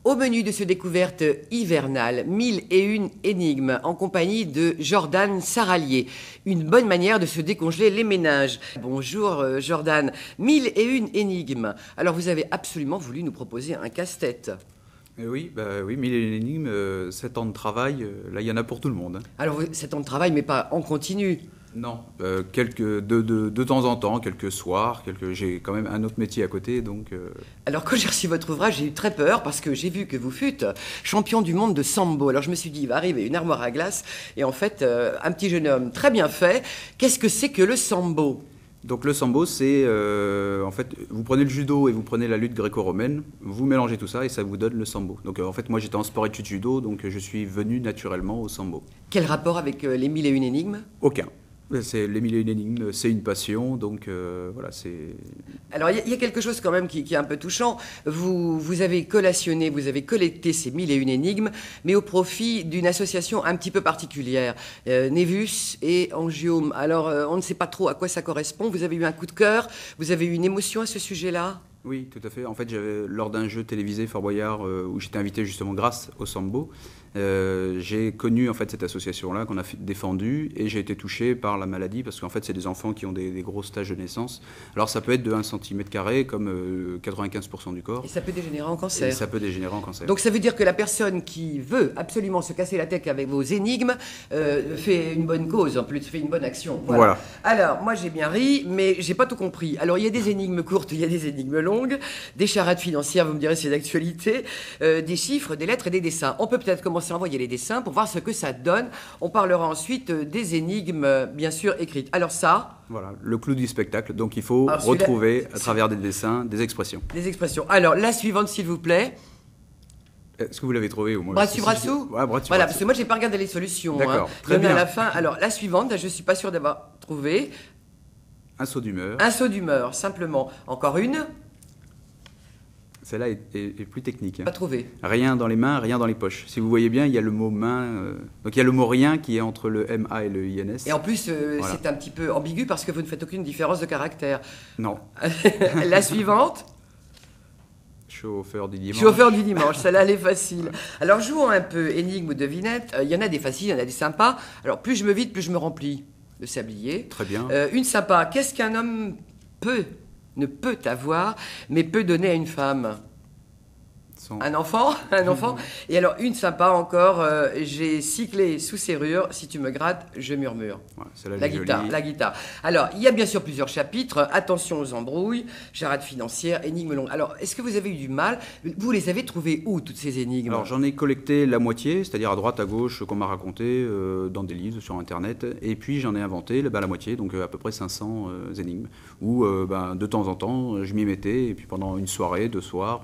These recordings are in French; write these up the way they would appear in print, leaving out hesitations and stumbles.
Au menu de ce découverte hivernale, 1001 énigmes en compagnie de Jordan Saralier. Une bonne manière de se décongeler les méninges. Bonjour Jordan, 1001 énigmes. Alors vous avez absolument voulu nous proposer un casse-tête. Oui, oui, 1001 énigmes, 7 ans de travail, là il y en a pour tout le monde. Hein. Alors 7 ans de travail mais pas en continu. Non, de temps en temps, quelques soirs, j'ai quand même un autre métier à côté, donc... Alors quand j'ai reçu votre ouvrage, j'ai eu très peur parce que j'ai vu que vous fûtes champion du monde de sambo. Alors je me suis dit, il va arriver une armoire à glace et en fait, un petit jeune homme très bien fait. Qu'est-ce que c'est que le sambo ? Donc le sambo, c'est en fait, vous prenez le judo et vous prenez la lutte gréco-romaine, vous mélangez tout ça et ça vous donne le sambo. Donc en fait, moi j'étais en sport-études judo, donc je suis venu naturellement au sambo. Quel rapport avec les 1001 énigmes ? Aucun. Les 1001 énigmes, c'est une passion, donc voilà, c'est... Alors, il y a quelque chose quand même qui est un peu touchant. Vous avez collationné, vous avez collecté ces 1001 énigmes, mais au profit d'une association un petit peu particulière, Névus et Angiome. Alors, on ne sait pas trop à quoi ça correspond. Vous avez eu un coup de cœur, vous avez eu une émotion à ce sujet-là ? Oui, tout à fait. En fait, lors d'un jeu télévisé Fort Boyard, où j'étais invité justement grâce au sambo, j'ai connu en fait cette association-là qu'on a défendue et j'ai été touché par la maladie parce qu'en fait c'est des enfants qui ont des gros stages de naissance. Alors ça peut être de 1 cm² comme 95% du corps. Et ça peut dégénérer en cancer. Et ça peut dégénérer en cancer. Donc ça veut dire que la personne qui veut absolument se casser la tête avec vos énigmes fait une bonne cause, en plus fait une bonne action. Voilà. Alors moi j'ai bien ri, mais j'ai pas tout compris. Alors il y a des énigmes courtes, il y a des énigmes longues, des charades financières, vous me direz c'est d'actualité, des chiffres, des lettres et des dessins. On peut peut-être commencer à envoyer les dessins pour voir ce que ça donne. On parlera ensuite des énigmes, bien sûr, écrites. Alors ça... Voilà, le clou du spectacle. Donc il faut retrouver à travers des dessins des expressions. Des expressions. Alors la suivante, s'il vous plaît. Est-ce que vous l'avez trouvé au moins ? Bras dessus, bras dessous ? Ouais, bras dessus. Voilà, parce que moi, j'ai pas regardé les solutions. D'accord, très bien. À la fin. Alors la suivante, là, je suis pas sûre d'avoir trouvé. Un saut d'humeur. Un saut d'humeur, simplement. Encore une. Celle-là est plus technique. Hein. Pas trouvé. Rien dans les mains, rien dans les poches. Si vous voyez bien, il y a le mot main. Donc il y a le mot rien qui est entre le MA et le INS. Et en plus, voilà. C'est un petit peu ambigu parce que vous ne faites aucune différence de caractère. Non. La suivante. Chauffeur du dimanche. Chauffeur du dimanche, celle-là, elle est facile. Alors jouons un peu énigme ou devinette. Il y en a des faciles, il y en a des sympas. Alors plus je me vide, plus je me remplis. Le sablier. Très bien. Une sympa. Qu'est-ce qu'un homme ne peut avoir, mais peut donner à une femme ? Un enfant. Et alors, une sympa encore, j'ai 6 clés sous serrure, si tu me grattes, je murmure. Ouais, la guitare. Alors, il y a bien sûr plusieurs chapitres. Attention aux embrouilles, charades financières, énigmes longues. Alors, est-ce que vous avez eu du mal ? Vous les avez trouvées où, toutes ces énigmes ? Alors, j'en ai collecté la moitié, c'est-à-dire à droite, à gauche, qu'on m'a raconté dans des livres, sur Internet. Et puis, j'en ai inventé la moitié, donc à peu près 500 énigmes. Où, de temps en temps, je m'y mettais, et puis pendant une soirée, 2 soirs...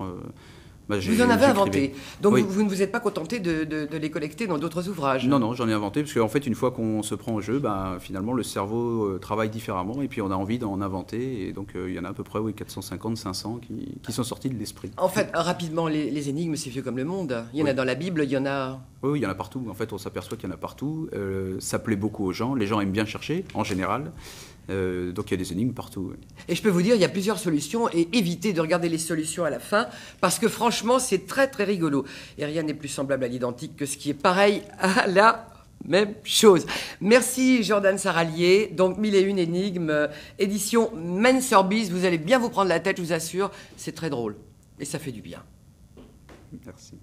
vous en avez inventé. Donc oui. vous ne vous êtes pas contenté de les collecter dans d'autres ouvrages ? Non, j'en ai inventé, parce qu'en fait, une fois qu'on se prend au jeu, finalement, le cerveau travaille différemment, et puis on a envie d'en inventer, et donc il y en a à peu près 450, 500 qui sont sortis de l'esprit. En fait, rapidement, les énigmes, c'est vieux comme le monde. Il y en a dans la Bible, il y en a... Oui, il y en a partout. En fait, on s'aperçoit qu'il y en a partout. Ça plaît beaucoup aux gens. Les gens aiment bien chercher, en général. Donc il y a des énigmes partout. Oui. Et je peux vous dire, il y a plusieurs solutions et évitez de regarder les solutions à la fin parce que franchement, c'est très très rigolo. Et rien n'est plus semblable à l'identique que ce qui est pareil à la même chose. Merci Jordan Saralier. Donc 1001 énigmes, édition Men Sorbis. Vous allez bien vous prendre la tête, je vous assure. C'est très drôle et ça fait du bien. Merci.